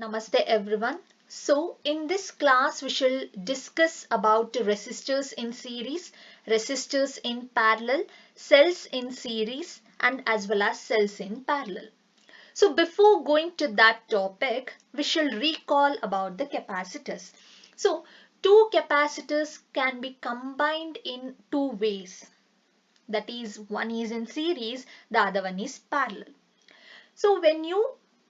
Namaste everyone. So in this class we shall discuss about resistors in series, resistors in parallel, cells in series and as well as cells in parallel. So before going to that topic, we shall recall about the capacitors. So two capacitors can be combined in two ways. That is, one is in series, the other one is parallel. So when you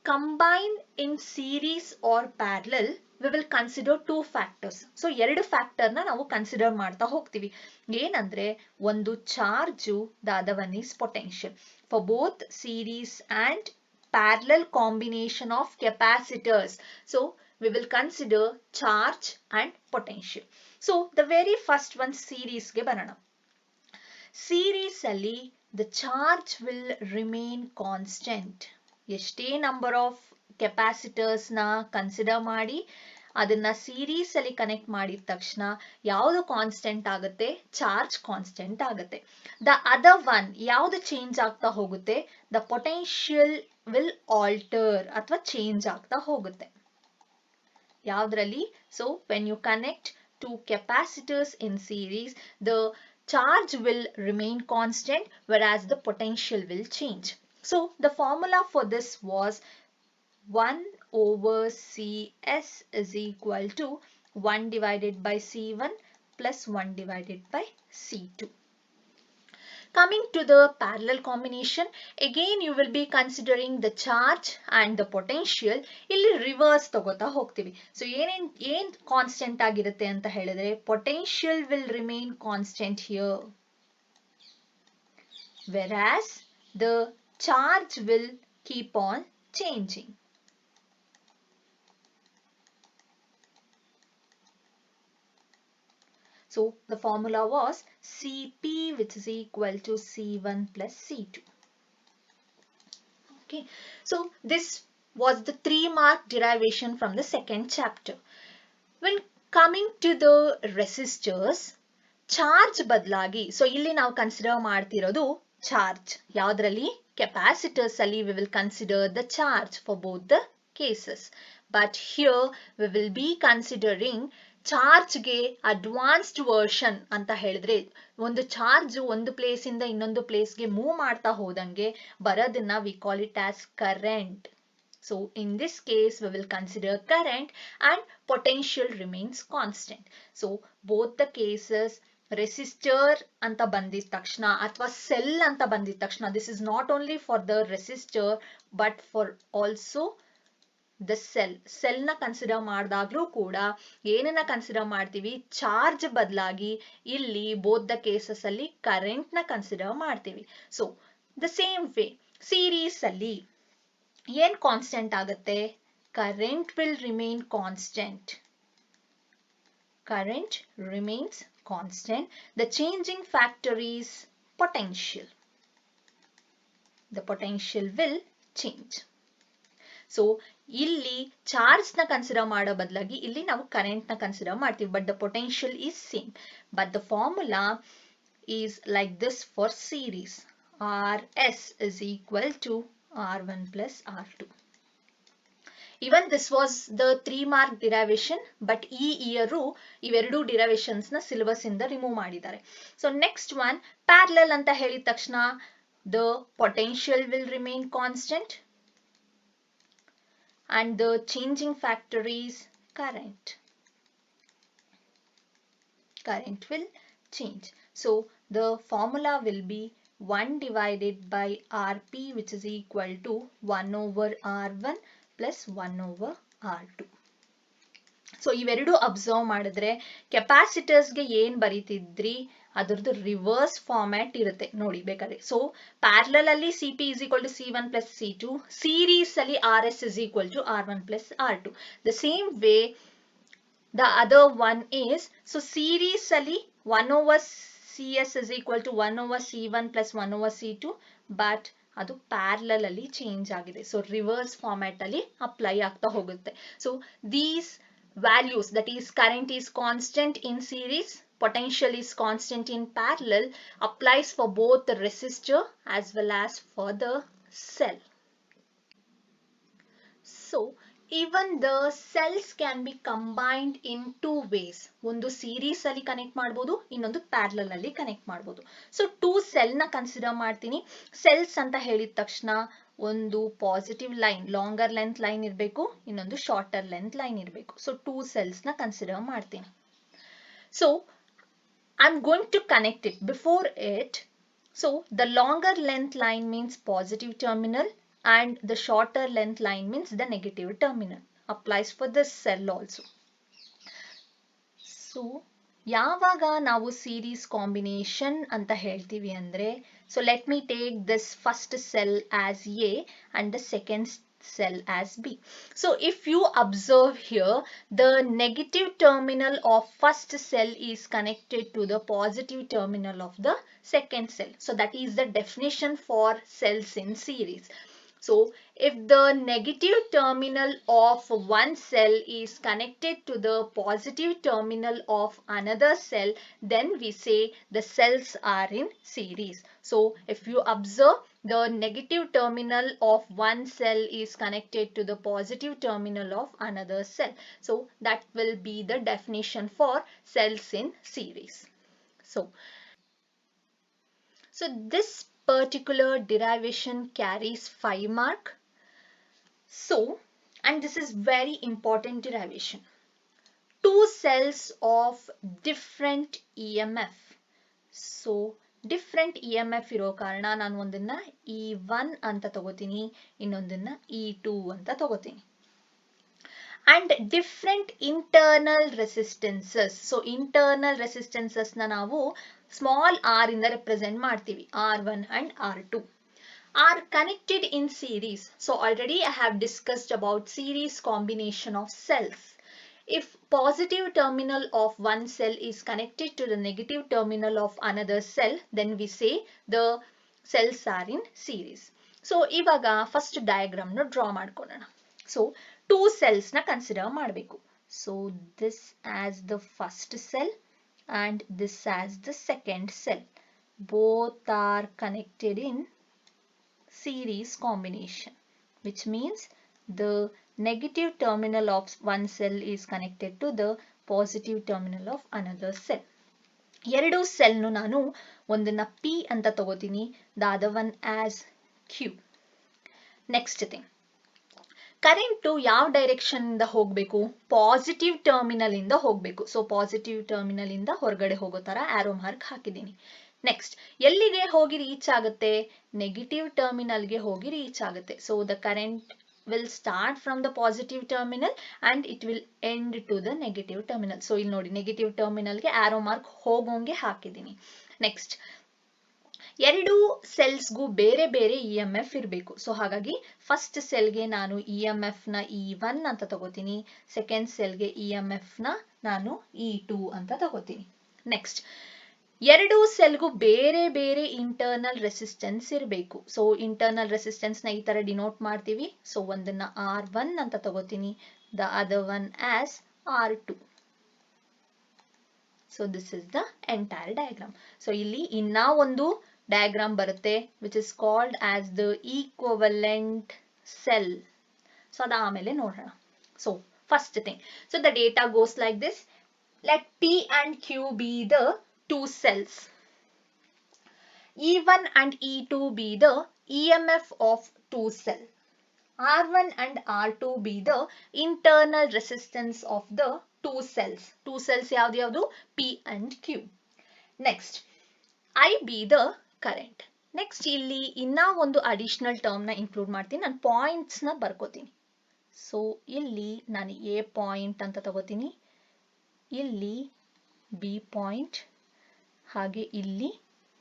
combine in series or parallel, we will consider two factors. So ಎರಡು factor ನ ನಾವು consider ಮಾಡ್ತಾ ಹೋಗ್ತೀವಿ. ಏನಂದ್ರೆ ಒಂದು charge, the other one is potential. For both series and parallel combination of capacitors. So we will consider charge and potential. So the very first one series ಗೆ ಬರೋಣ. Series ಅಲ್ಲಿ the charge will remain constant. ಎಷ್ಟೇ number of capacitors ನ consider ಮಾಡಿ ಅದನ್ನ series ಅಲ್ಲಿ connect ಮಾಡಿದ ತಕ್ಷಣ ಯಾವುದು ಕಾನ್ಸ್ಟೆಂಟ್ ಆಗುತ್ತೆ, ಚಾರ್ಜ್ ಕಾನ್ಸ್ಟೆಂಟ್ ಆಗುತ್ತೆ. ದ ಅದರ್ ಒನ್ ಯಾವುದು ಚೇಂಜ್ ಆಗ್ತಾ ಹೋಗುತ್ತೆ, ದ ಪೊಟೆನ್ಷಿಯಲ್ ವಿಲ್ ಆಲ್ಟರ್ ಅಥವಾ ಚೇಂಜ್ ಆಗ್ತಾ ಹೋಗುತ್ತೆ. ಯಾವ್ದ್ರಲ್ಲಿ? So when you connect two capacitors in series, the charge will remain constant whereas the potential will change. So the formula for this was 1 over Cs is equal to 1 divided by C1 plus 1 divided by C2. Coming to the parallel combination, again you will be considering the charge and the potential. ಇಲ್ಲಿ reverse ತಗೋತಾ ಹೋಗ್ತೀವಿ. So ಏನ್ constant ಆಗಿರುತ್ತೆ ಅಂತ ಹೇಳಿದ್ರೆ potential will remain constant here, whereas the charge will keep on changing. So the formula was Cp which is equal to C1 plus C2. Okay, so this was the 3-mark derivation from the second chapter. When coming to the resistors, charge ಬದಲಾಗಿ, so ಇಲ್ಲಿ ನಾವು consider ಮಾಡ್ತಿರೋದು charge. ಯಾವ್ದ್ರಲ್ಲಿ? Capacitors ಅಲ್ಲಿ we will consider the charge for both the cases. But here we will be considering ಚಾರ್ಜ್ಗೆ advanced version ಅಂತ ಹೇಳಿದ್ರೆ ಒಂದು ಚಾರ್ಜ್ ಒಂದು ಪ್ಲೇಸ್ ಇಂದ ಇನ್ನೊಂದು ಪ್ಲೇಸ್ಗೆ ಮೂವ್ ಮಾಡ್ತಾ ಹೋದಂಗೆ ಬರೋದನ್ನ we call it as current. So in this case we will consider current and potential remains constant. So both the cases, resistor ಅಂತ ಬಂದಿದ ತಕ್ಷಣ ಅಥವಾ cell ಅಂತ ಬಂದಿದ ತಕ್ಷಣ, this is not only for the resistor but for also the cell ನ consider ಮಾಡಿದಾಗ್ಲೂ ಕೂಡ ಏನನ್ನ ಕನ್ಸಿಡರ್ ಮಾಡ್ತೀವಿ, ಚಾರ್ಜ್ ಬದಲಾಗಿ ಇಲ್ಲಿ ಬೋತ್ ದ ಕೇಸಸ್ ಅಲ್ಲಿ ಕರೆಂಟ್ ನ ಕನ್ಸಿಡರ್ ಮಾಡ್ತೀವಿ. So the same way series ಅಲ್ಲಿ ಏನ್ ಕಾನ್ಸ್ಟೆಂಟ್ ಆಗುತ್ತೆ, current will remain constant. Current remains constant. The changing factor is potential. The potential will change. So ಇಲ್ಲಿ ಚಾರ್ಜ್ ನ ಕನ್ಸಿಡರ್ ಮಾಡೋ ಬದಲಾಗಿ ಇಲ್ಲಿ ನಾವು ಕರೆಂಟ್ ನ ಕನ್ಸಿಡರ್ ಮಾಡ್ತೀವಿ, but the potential is same. But the formula is like this for series. Rs is equal to R1 plus R2. Even this was the 3-mark derivation, but ಈ year ಇವೆರಡು ಡಿರೈವೇಶನ್ಸ್ ನ syllabus ಇಂದ remove ಮಾಡಿದ್ದಾರೆ. So next one parallel ಅಂತ ಹೇಳಿದ ತಕ್ಷಣ the potential will remain constant and the changing factor is current. Current will change. So the formula will be 1 divided by Rp which is equal to 1 over R1 plus 1 over R2. So ಇವೆರಡು observe ಮಾಡಿದ್ರೆ ಕೆಪಾಸಿಟರ್ಸ್ಗೆ ಏನ್ ಬರೀತಿದ್ರಿ ಅದರದ್ದು reverse format ಇರುತ್ತೆ ನೋಡಿ ಬೇಕಾದ್ರೆ. So parallel ಅಲ್ಲಿ Cp is equal to C1 plus C2, series ಅಲ್ಲಿ Rs is equal to R1 plus R2. The same way the other one is, so series ಅಲ್ಲಿ 1 over Cs is equal to 1 over C1 plus 1 over C2, but ಅದು parallel ಅಲ್ಲಿ change ಆಗಿದೆ. So reverse format ಅಲ್ಲಿ apply ಆಗ್ತಾ ಹೋಗುತ್ತೆ. So these values, that is current is constant in series, potential is constant in parallel, applies for both the resistor as well as for the cell. So even the cells can be combined in two ways. ಒಂದು series ಅಲ್ಲಿ connect ಮಾಡಬಹುದು, ಇನ್ನೊಂದು parallel ಅಲ್ಲಿ connect ಮಾಡಬಹುದು. So two cell ನ consider ಮಾಡ್ತೀನಿ. Cells ಅಂತ ಹೇಳಿದ ತಕ್ಷಣ ಒಂದು positive line, longer length line ಇರಬೇಕು, ಇನ್ನೊಂದು ಶಾರ್ಟರ್ ಲೆಂತ್ ಲೈನ್ ಇರಬೇಕು. ಸೊ ಟೂ ಸೆಲ್ಸ್ ನ ಕನ್ಸಿಡರ್ ಮಾಡ್ತೀನಿ. So I'm going to connect it. Before it, so the longer length line means positive terminal and the shorter length line means the negative terminal. Applies for this cell also. So ಯಾವಾಗ ನಾವು series combination ಅಂತ ಹೇಳ್ತೀವಿ ಅಂದ್ರೆ, so let me take this first cell as A and the second cell as B. So if you observe here, the negative terminal of first cell is connected to the positive terminal of the second cell. So that is the definition for cells in series. So if the negative terminal of one cell is connected to the positive terminal of another cell, then we say the cells are in series. So if you observe, the negative terminal of one cell is connected to the positive terminal of another cell. So that will be the definition for cells in series. So this particular derivation carries 5 mark. So, and this is very important derivation. Two cells of different EMF. So different EMF ಇರೋ ಕಾರಣ ನಾನು ಒಂದನ್ನ E1 ಅಂತ ತಗೋತೀನಿ, ಇನ್ನೊಂದನ್ನ E2 ಅಂತ ತಗೋತೀನಿ. And different internal resistances. So internal resistances na ನಾವು small r ಇಂದ represent ಮಾಡ್ತೀವಿ, R1 and R2. Are connected in series. So already I have discussed about series combination of cells. If positive terminal of one cell is connected to the negative terminal of another cell, then we say the cells are in series. So ಇವಾಗ first diagram ನ draw ಮಾಡ್ಕೊಳ್ಳೋಣ. So two cells na consider ಮಾಡಬೇಕು. So this as the first cell and this as the second cell. Both are connected in series combination, which means the negative terminal of one cell is connected to the positive terminal of another cell. ಎರಡು cell ನು ನಾನು ಒಂದನ್ನ P ಅಂತ ತಗೋತೀನಿ, the other one as Q. Next thing, current ಯಾವ direction ಇಂದ ಹೋಗಬೇಕು? Positive terminal ಇಂದ ಹೋಗಬೇಕು. ಸೊ ಪಾಸಿಟಿವ್ ಟರ್ಮಿನಲ್ ಇಂದ ಹೊರಗಡೆ ಹೋಗೋ ತರ ಆರೋ ಮಾರ್ಕ್ ಹಾಕಿದ್ದೀನಿ. ನೆಕ್ಸ್ಟ್ ಎಲ್ಲಿಗೆ ಹೋಗಿ ರೀಚ್ ಆಗುತ್ತೆ? ನೆಗೆಟಿವ್ ಟರ್ಮಿನಲ್ಗೆ ಹೋಗಿ ರೀಚ್ ಆಗುತ್ತೆ. So the current will start from the positive terminal and it will end to the negative terminal. So ಇಲ್ಲಿ ನೋಡಿ ನೆಗೆಟಿವ್ ಟರ್ಮಿನಲ್ಗೆ ಆರೋ ಮಾರ್ಕ್ ಹೋಗೋಂಗೆ ಹಾಕಿದ್ದೀನಿ. ನೆಕ್ಸ್ಟ್ ಎರಡು ಸೆಲ್ಸ್ಗೂ ಬೇರೆ ಬೇರೆ EMF ಇರಬೇಕು. ಸೊ ಹಾಗಾಗಿ ಫಸ್ಟ್ ಸೆಲ್ಗೆ ನಾನು EMF ನ E1 ಅಂತ ತಗೋತೀನಿ, ಸೆಕೆಂಡ್ ಸೆಲ್ಗೆ EMF ನ ನಾನು E2 ಅಂತ ತಗೋತೀನಿ. ನೆಕ್ಸ್ಟ್ ಎರಡು ಸೆಲ್ಗೂ ಬೇರೆ ಬೇರೆ ಇಂಟರ್ನಲ್ ರೆಸಿಸ್ಟೆನ್ಸ್ ಇರಬೇಕು. ಸೊ ಇಂಟರ್ನಲ್ ರೆಸಿಸ್ಟೆನ್ಸ್ ನ ಈ ತರ ಡಿನೋಟ್ ಮಾಡ್ತೀವಿ. ಸೊ ಒಂದನ್ನ R1 ಅಂತ ತಗೋತೀನಿ, the other one as R2. So this is the entire diagram. So ಇಲ್ಲಿ ಇನ್ನ ಒಂದು diagram ಬರುತ್ತೆ, which is called as the equivalent cell. So ಅದ ಆಮೇಲೆ ನೋಡೋಣ. So first thing, so the data goes like this. Let P and Q be the two cells. E1 and E2 be the EMF of two cells. R1 and R2 be the internal resistance of the two cells. Two cells ಯಾವ್ದು ಯಾವ್ದು? P and Q. Next, I be the current. Next ಇಲ್ಲಿ ಇನ್ನ ಒಂದು additional term ನ include ಮಾಡ್ತೀನಿ. ನಾನು points ನ ಬರ್ಕೋತೀನಿ. So ಇಲ್ಲಿ ನಾನು ಎ ಪಾಯಿಂಟ್ ಅಂತ ತಗೋತೀನಿ, ಇಲ್ಲಿ ಬಿ ಪಾಯಿಂಟ್, ಹಾಗೆ ಇಲ್ಲಿ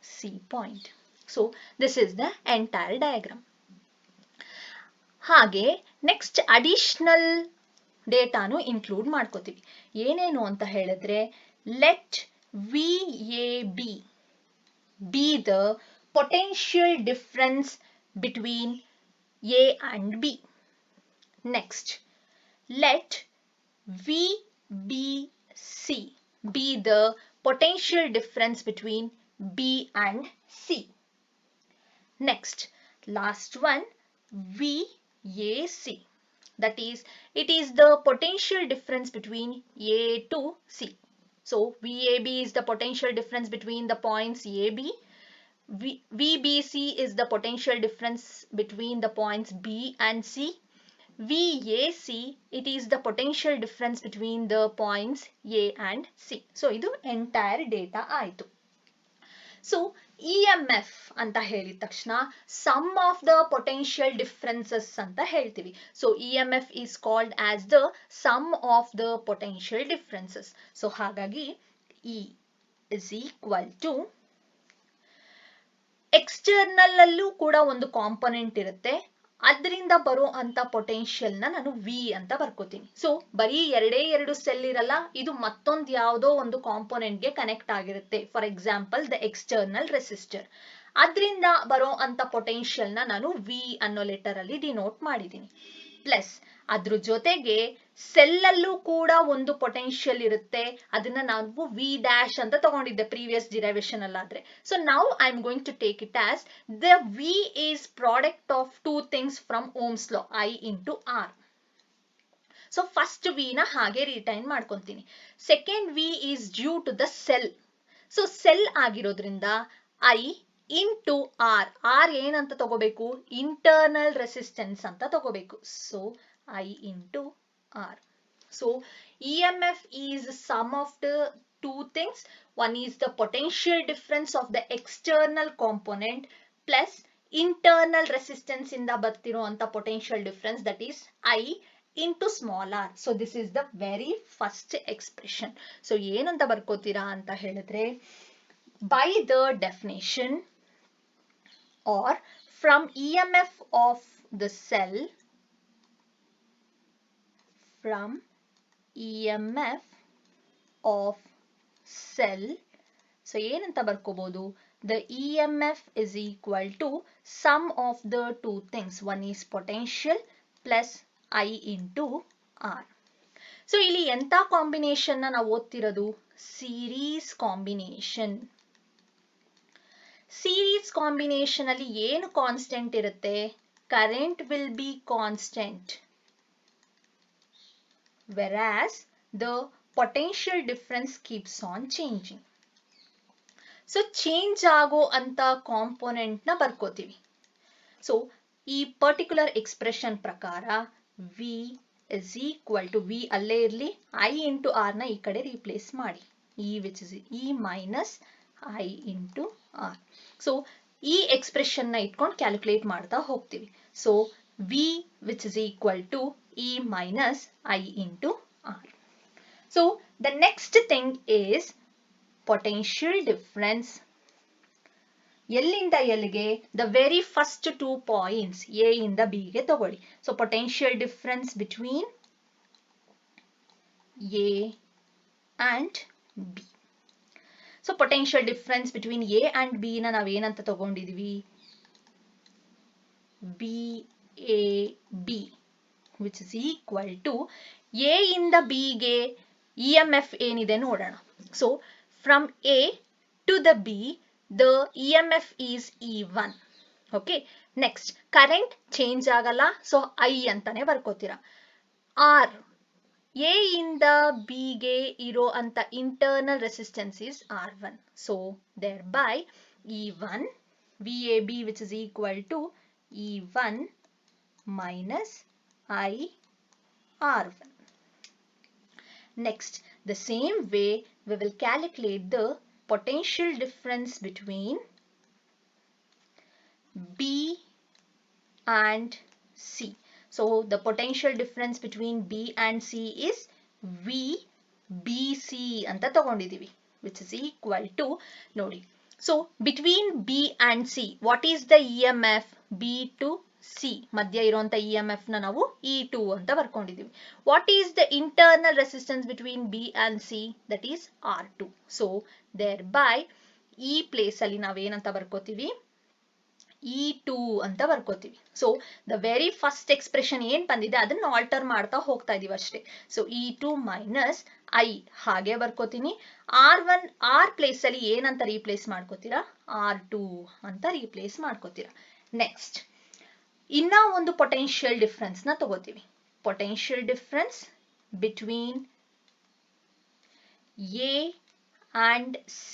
C point. So this is the entire diagram. ಹಾಗೆ ನೆಕ್ಸ್ಟ್ ಅಡಿಷನಲ್ ಡೇಟಾನು ಇನ್ಕ್ಲೂಡ್ ಮಾಡ್ಕೋತೀವಿ. ಏನೇನು ಅಂತ ಹೇಳಿದ್ರೆ, let VAB be the potential difference between A and B. Next, let VBC be the potential difference between B and C. Next, last one, VAC, That is, it is the potential difference between A to C. So VAB is the potential difference between the points AB. VBC is the potential difference between the points B and C. VAC, it is the potential difference between the points A and C. So idu entire data aitu. So EMF anta ಹೇಳಿದ ತಕ್ಷಣ sum of the potential differences anta ಹೇಳ್ತೀವಿ. So EMF is called as the sum of the potential differences. So ಹಾಗಾಗಿ E is equal to external ಅಲ್ಲೂ ಕೂಡ ಒಂದು component ಇರುತ್ತೆ, ಅದರಿಂದ ಬರೋ ಅಂತ ಪೊಟೆನ್ಷಿಯಲ್ ನಾನು V ಅಂತ ಬರ್ಕೋತೀನಿ. ಸೊ ಬರೀ ಎರಡು ಸೆಲ್ ಇರಲ್ಲ, ಇದು ಮತ್ತೊಂದು ಯಾವುದೋ ಒಂದು ಕಾಂಪೊನೆಂಟ್ ಗೆ ಕನೆಕ್ಟ್ ಆಗಿರುತ್ತೆ. For example the external resistor, ಅದರಿಂದ ಬರೋ ಅಂತ ಪೊಟೆನ್ಷಿಯಲ್ ನಾನು V ಅನ್ನೋ ಲೆಟರ್ ಅಲ್ಲಿ ಡಿನೋಟ್ ಮಾಡಿದ್ದೀನಿ. ಪ್ಲಸ್ ಅದ್ರ ಜೊತೆಗೆ ಸೆಲ್ ಅಲ್ಲೂ ಕೂಡ ಒಂದು ಪೊಟೆನ್ಷಿಯಲ್ ಇರುತ್ತೆ, ಅದನ್ನ ನಾವು V ಡ್ಯಾಶ್ ಅಂತ ತಗೊಂಡಿದ್ದೆ ಪ್ರೀವಿಯಸ್ ಡಿರೈವೇಶನ್ ಅಲ್ಲಾದ್ರೆ. So now I am going to take it as the V is product of two things from Ohm's law, I into R. So first V ನ ಹಾಗೆ ರಿಟೈನ್ ಮಾಡ್ಕೊಂತೀನಿ. Second V is due to the cell. So cell ಆಗಿರೋದ್ರಿಂದ I into R. R ಏನಂತ ತಗೋಬೇಕು? Internal resistance ಅಂತ ತಗೋಬೇಕು. So I into R. So EMF is sum of the two things. One is the potential difference of the external component plus internal resistance inda bartiro anta potential difference, that is I into small r. So this is the very first expression. So ಏನಂತ ಬರ್ಕೋತೀರಾ ಅಂತ ಹೇಳಿದ್ರೆ, by the definition or from EMF of the cell, from EMF of cell, so ಏನಂತ ಬರ್ಕೋಬಹುದು, the EMF is equal to sum of the two things. One is potential plus I into R. So ಇಲ್ಲಿ ಎಂತ combination ನಾವು ಓದ್ತಿರೋದು? Series combination. Series combination ಅಲ್ಲಿ ಏನು constant ಇರುತ್ತೆ? Current will be constant, whereas the potential difference keeps on changing. So change ಆಗೋ ಅಂತ component ನ ಬರ್ಕೋತೀವಿ. ಸೊ ಈ ಪರ್ಟಿಕ್ಯುಲರ್ ಎಕ್ಸ್ಪ್ರೆಷನ್ ಪ್ರಕಾರ V is equal to, V ಅಲ್ಲೇ ಇರಲಿ, I into R ನ ಈ ಕಡೆ ರೀಪ್ಲೇಸ್ ಮಾಡಿ, E which is E minus I into R. So ಈ ಎಕ್ಸ್ಪ್ರೆಷನ್ ನ ಇಟ್ಕೊಂಡು ಕ್ಯಾಲ್ಕುಲೇಟ್ ಮಾಡ್ತಾ ಹೋಗ್ತೀವಿ. So V which is equal to E minus I into R. So the next thing is potential difference. ಎಲ್ಲಿಂದ ಎಲ್ಲಿಗೆ? The very first 2 points A ಇಂದ B ಗೆ ತಗೊಳ್ಳಿ. So potential difference between A and B. So potential difference between A and B ನ ನಾವು ಏನಂತ ತಗೊಂಡಿದ್ವಿ? BAB, which is equal to A ಇಂದ B ಗೆ EMF ಏನಿದೆ ನೋಡೋಣ. So from A to the B, the EMF is E1. Okay. Next, current change ಆಗಲ್ಲ, so I ಅಂತಾನೆ ಬರ್ಕೋತೀರಾ. R, A ಇಂದ B ಗೆ ಇರೋ ಅಂತ internal resistance is R1. So thereby E1 VAB, which is equal to E1 minus I R1. Next, the same way we will calculate the potential difference between B and C. So the potential difference between B and C is VBC anta ತಗೊಂಡಿದ್ದೀವಿ, which is equal to, ನೋಡಿ, so between B and C, what is the EMF? B to C ಮಧ್ಯ ಇರುವಂತ EMF ನ ನಾವು E2 ಅಂತ ಬರ್ಕೊಂಡಿದ್ದೀವಿ. What is the internal resistance between B and C? That is R2. So thereby ಈ place ಅಲ್ಲಿ ನಾವೇನಂತ ಬರ್ಕೋತೀವಿ? E2 ಅಂತ ಬರ್ಕೋತೀವಿ. So the very first expression ಏನ್ ಬಂದಿದೆ ಅದನ್ನ ಆಲ್ಟರ್ ಮಾಡ್ತಾ ಹೋಗ್ತಾ ಇದೀವಿ ಅಷ್ಟೇ. ಸೊ E2 ಮೈನಸ್ I ಹಾಗೆ ಬರ್ಕೋತೀನಿ. R1 R ಪ್ಲೇಸ್ ಅಲ್ಲಿ ಏನಂತ ರೀಪ್ಲೇಸ್ ಮಾಡ್ಕೋತೀರಾ? R2 ಅಂತ ರೀಪ್ಲೇಸ್ ಮಾಡ್ಕೋತೀರಾ. ನೆಕ್ಸ್ಟ್, ಇನ್ನ ಒಂದು ಪೊಟೆನ್ಷಿಯಲ್ ಡಿಫರೆನ್ಸ್ ನ ತಗೋತೀವಿ. potential difference between A and C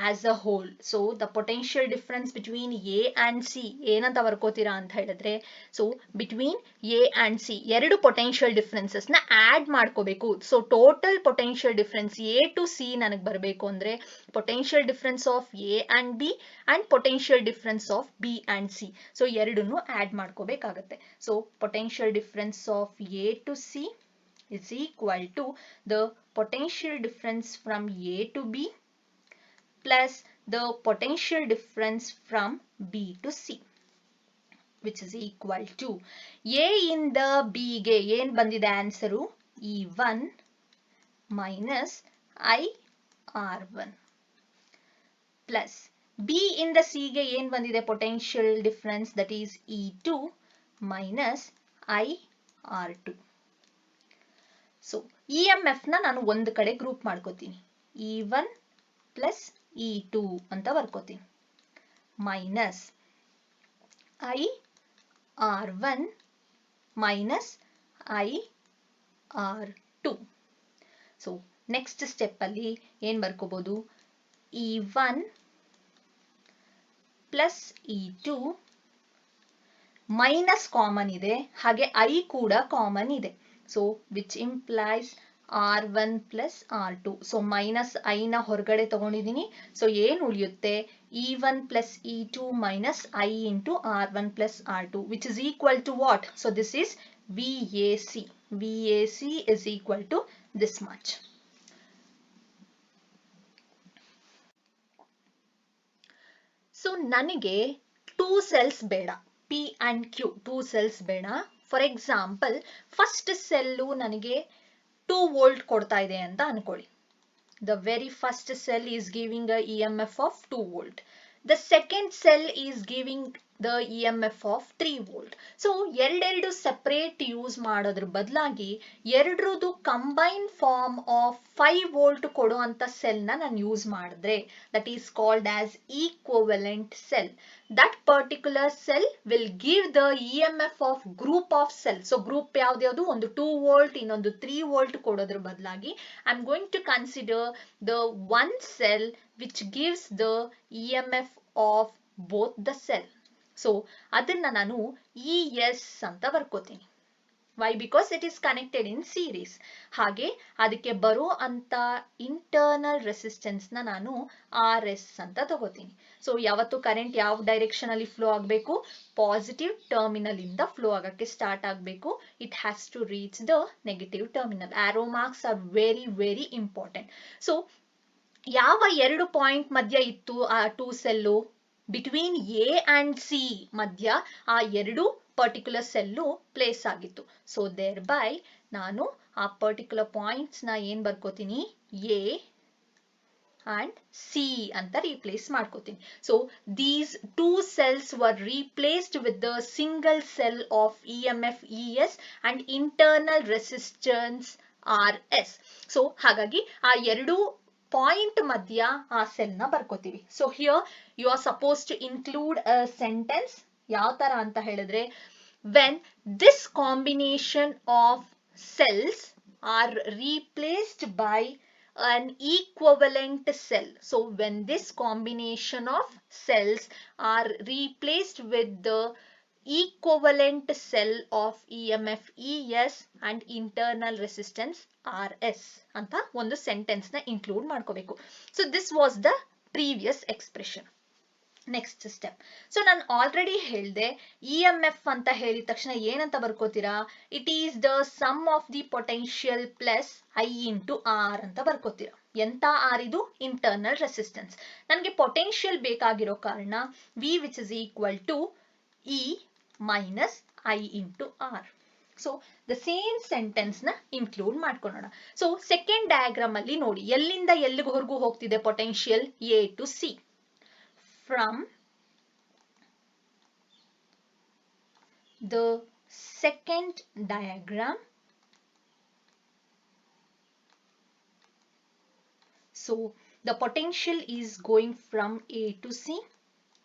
as a whole. So the potential difference between A and C ಏನಂತ ಬರ್ಕೋತೀರಾ ಅಂತ ಹೇಳಿದ್ರೆ, so between A and C ಎರಡು ಪೊಟೆನ್ಷಿಯಲ್ ಡಿಫ್ರೆನ್ಸಸ್ ನ ಆಡ್ ಮಾಡ್ಕೋಬೇಕು. So total potential difference A to C ನನಗೆ ಬರಬೇಕು ಅಂದ್ರೆ potential difference of A and B and potential difference of B and C. So ಎರಡನ್ನು ಆಡ್ ಮಾಡ್ಕೋಬೇಕಾಗತ್ತೆ. So potential difference of A to C is equal to the potential difference from A to B plus the potential difference from B to C, which is equal to A ಇಂದ B ಗೆ ಏನ್ ಬಂದಿದೆ answer E1 minus IR1 plus B ಇಂದ C ಗೆ ಏನ್ ಬಂದಿದೆ potential difference, that is E2 minus IR2. So EMF ನ ನಾನು ಒಂದು ಕಡೆ ಗ್ರೂಪ್ ಮಾಡ್ಕೋತೀನಿ, E1 ಪ್ಲಸ್ E2 ಅಂತ ಬರ್ಕೋತೀನಿ, minus IR1 minus IR2. So next step ಅಲ್ಲಿ ಏನ್ ಬರ್ಕೋಬಹುದು, E1 plus E2 minus common ಇದೆ, ಹಾಗೆ I ಕೂಡ ಕಾಮನ್ ಇದೆ. So which implies R1 plus R2. So minus I ನ ಹೊರಗಡೆ ತಗೊಂಡಿದ್ದೀನಿ. So ಏನು ಉಳಿಯುತ್ತೆ, E1 plus E2 minus I into R1 plus R2, which is equal to what? So this is VAC. VAC is equal to this much. So ನನಗೆ 2 cells ಬೇಡ, P and Q 2 cells ಬೇಡ. For example first cell ನನಗೆ 2 volt ಕೊಡ್ತಾ ಇದೆ ಅಂತ ಅನ್ಕೊಳ್ಳಿ. The very first cell is giving a EMF of 2 volt. The second cell is giving the EMF of 3 volt. So ಎರಡೆರಡು separate use ಮಾಡೋದ್ರ ಬದಲಾಗಿ ಎರಡರದು combine form of 5 volt ಕೊಡುವಂತ cell ನ ನಾನು ಯೂಸ್ ಮಾಡಿದ್ರೆ that is called as equivalent cell. That particular cell will give the EMF of group of cells. So group ಯಾವ್ದು, ಒಂದು 2 volt ಇನ್ನೊಂದು 3 ವೋಲ್ಟ್ ಕೊಡೋದ್ರ ಬದಲಾಗಿ I am going to consider the one cell which gives the EMF of both the cell. So ಅದನ್ನ ನಾನು ES ಅಂತ ಬರ್ಕೋತೀನಿ. Why? Because it is connected in series. ಹಾಗೆ ಅದಕ್ಕೆ ಬರೋ ಅಂತ ಇಂಟರ್ನಲ್ ರೆಸಿಸ್ಟೆನ್ಸ್ ನ ನಾನು RS ಅಂತ ತಗೋತೀನಿ. ಸೊ ಯಾವತ್ತು ಕರೆಂಟ್ ಯಾವ ಡೈರೆಕ್ಷನ್ ಅಲ್ಲಿ ಫ್ಲೋ ಆಗಬೇಕು, ಪಾಸಿಟಿವ್ ಟರ್ಮಿನಲ್ ಇಂದ ಫ್ಲೋ ಆಗಕ್ಕೆ ಸ್ಟಾರ್ಟ್ ಆಗಬೇಕು. It has to reach the negative terminal. Arrow marks are very very important. So ಯಾವ ಎರಡು ಪಾಯಿಂಟ್ ಮಧ್ಯ ಇತ್ತು ಆ 2 cell, between A and C ಮಧ್ಯ ಆ ಎರಡು ಪರ್ಟಿಕ್ಯುಲರ್ ಸೆಲ್ಲು ಪ್ಲೇಸ್ ಆಗಿತ್ತು. ಸೊ ದೇರ್ ಬೈ ನಾನು ಆ ಪರ್ಟಿಕ್ಯುಲರ್ ಪಾಯಿಂಟ್ಸ್ ನ ಏನ್ ಬರ್ಕೋತೀನಿ, A and C ಅಂತ ರೀಪ್ಲೇಸ್ ಮಾಡ್ಕೋತೀನಿ. So these 2 cells were replaced with the single cell of EMF ES and internal resistance RS. So ಹಾಗಾಗಿ ಆ ಎರಡು ಪಾಯಿಂಟ್ ಮಧ್ಯ ಆ ಸೆಲ್ ನ ಬರ್ಕೋತೀವಿ. So here you are suppose to include a sentence. ಯಾವ ತರ ಅಂತ ಹೇಳಿದ್ರೆ, when this combination of cells are replaced by an equivalent cell. So when this combination of cells are replaced with the equivalent cell of EMF ES and internal resistance RS ಅಂತ ಒಂದು sentence ನ include ಮಾಡ್ಕೋಬೇಕು. So this was the previous expression. Next step. So ನಾನು already ಹೇಳಿದೆ, EMF ಅಂತ ಹೇಳಿದ ತಕ್ಷಣ ಏನಂತ ಬರ್ಕೋತೀರಾ, it is the sum of the potential plus I into R ಅಂತ ಬರ್ಕೋತೀರಾ. ಎಂತ ಆರ್ ಇದು, ಇಂಟರ್ನಲ್ ರೆಸಿಸ್ಟೆನ್ಸ್. ನನಗೆ ಪೊಟೆನ್ಷಿಯಲ್ ಬೇಕಾಗಿರೋ ಕಾರಣ V which is equal to E minus I into R. So the same sentence ನ ಇನ್ಕ್ಲೂಡ್ ಮಾಡ್ಕೊಳ್ಳೋಣ. ಸೊ ಸೆಕೆಂಡ್ ಡಯಾಗ್ರಾಮ್ ಅಲ್ಲಿ ನೋಡಿ, ಎಲ್ಲಿಂದ ಎಲ್ಲಿವರೆಗೂ ಹೋಗ್ತಿದೆ potential, A to C. From the second diagram, so the potential is going from A to C,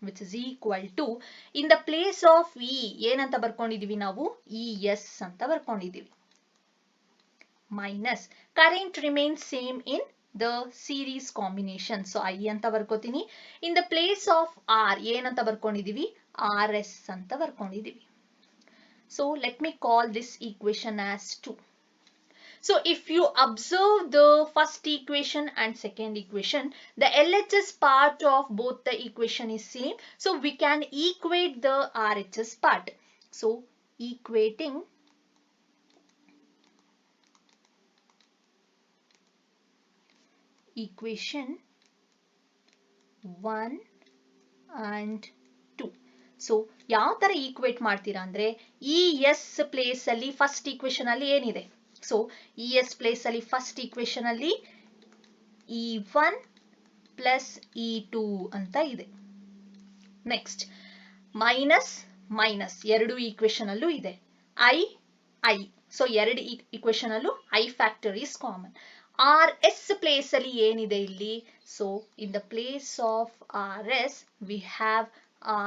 which is equal to, in the place of E ಏನಂತ ಬರ್ಕೊಂಡಿದೀವಿ ನಾವು, ES ಅಂತ ಬರ್ಕೊಂಡಿದೀವಿ. minus current remains same in the series combination. So I anta ಬರ್ಕೋತೀನಿ. In the place of R ಏನಂತ ಬರ್ಕೊಂಡಿದೀವಿ RS ಅಂತ ಬರ್ಕೊಂಡಿದೀವಿ. So let me call this equation as 2. So if you observe the first equation and second equation, the LHS part of both the equation is same. So we can equate the RHS part. So equating equation 1 and 2. So ಯಾವ ತರ equate ಮಾಡ್ತೀರಾ ಅಂದ್ರೆ ES place ಅಲ್ಲಿ first equation ಅಲ್ಲಿ ಏನಿದೆ, so ES place ಅಲ್ಲಿ first equation ಅಲ್ಲಿ E1 plus E2 ಅಂತ ಇದೆ. ನೆಕ್ಸ್ಟ್ ಮೈನಸ್ ಮೈನಸ್ ಎರಡು ಈಕ್ವೇಶನ್ ಅಲ್ಲೂ ಇದೆ, I ಸೊ ಎರಡು ಈಕ್ವೇಶನ್ ಅಲ್ಲೂ I factor is common. RS place ಅಲ್ಲಿ ಏನಿದೆ ಇಲ್ಲಿ, so in the place of RS we have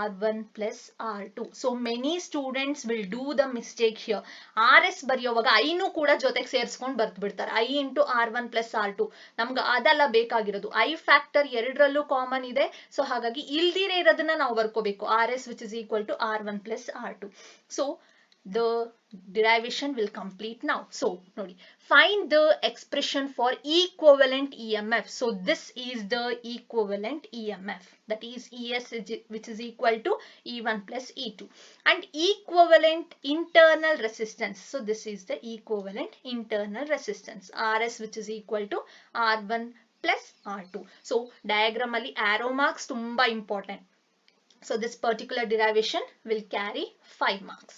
R1 plus R2. So many students will do the mistake here. RS ಬರೆಯುವಾಗ ಐನು ಕೂಡ ಜೊತೆಗೆ ಸೇರಿಸ್ಕೊಂಡು ಬರ್ದು ಬಿಡ್ತಾರೆ, I into R1 plus R2. ನಮ್ಗೆ ಅದೆಲ್ಲ ಬೇಕಾಗಿರೋದು I ಫ್ಯಾಕ್ಟರ್ ಎರಡರಲ್ಲೂ ಕಾಮನ್ ಇದೆ. ಸೊ ಹಾಗಾಗಿ ಇಲ್ದಿರೇ ಇರೋದನ್ನ ನಾವು ಬರ್ಕೋಬೇಕು, RS which is equal to R1 plus R2. So the derivation will complete now. So nodi, find the expression for equivalent EMF. So this is the equivalent EMF, that is ES which is equal to E1 plus E2, and equivalent internal resistance. So this is the equivalent internal resistance, RS which is equal to R1 plus R2. So diagram alli arrow marks tumba important. So this particular derivation will carry 5 marks.